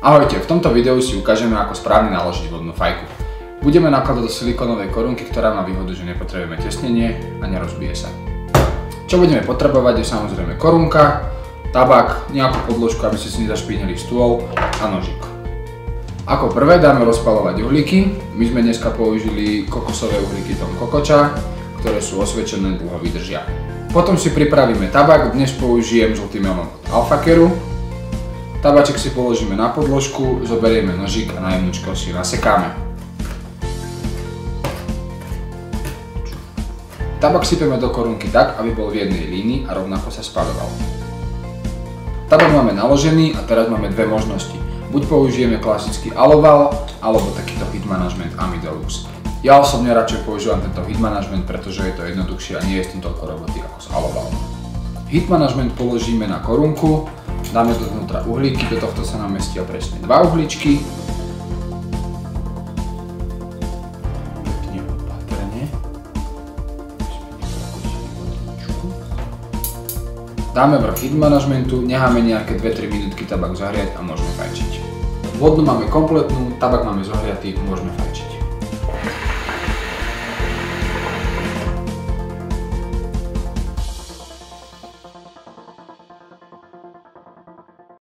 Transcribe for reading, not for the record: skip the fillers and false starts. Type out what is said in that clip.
Ahojte, v tomto videu si ukážeme, ako správne naložiť vodnú fajku. Budeme nakladať do silikónovej korunky, ktorá má výhodu, že nepotrebujeme tesnenie a nerozbije sa. Čo budeme potrebovať je samozrejme korunka, tabak, nejakú podložku, aby ste si nezašpinili stôl a nožík. Ako prvé dáme rozpaľovať uhlíky. My sme dneska použili kokosové uhlíky Tom Cocoa, ktoré sú osvedčené, dlho vydržia. Potom si pripravíme tabak, dnes použijem žltý melón od Alpha Caru. Tabaček si položíme na podložku, zoberieme nožík a na jemnúčko si nasekáme. Tabak sypeme do korunky tak, aby bol v jednej línii a rovnako sa spaľoval. Tabak máme naložený a teraz máme dve možnosti. Buď použijeme klasický aloval, alebo takýto Heat Management Amidolux. Ja osobne radšej používam tento Heat Management, pretože je to jednoduchšie a nie je s tým toľko roboty ako s alovalom. Heat Management položíme na korunku, dáme dovnútra uhlíky, do tohto sa nám mestia presne 2 uhličky. Pekne opatrne. Dáme vrch Heat Managementu, necháme nejaké 2-3 minútky tabak zahriať a môžeme fajčiť. Vodnú máme kompletnú, tabak máme zohriatý, môžeme fajčiť.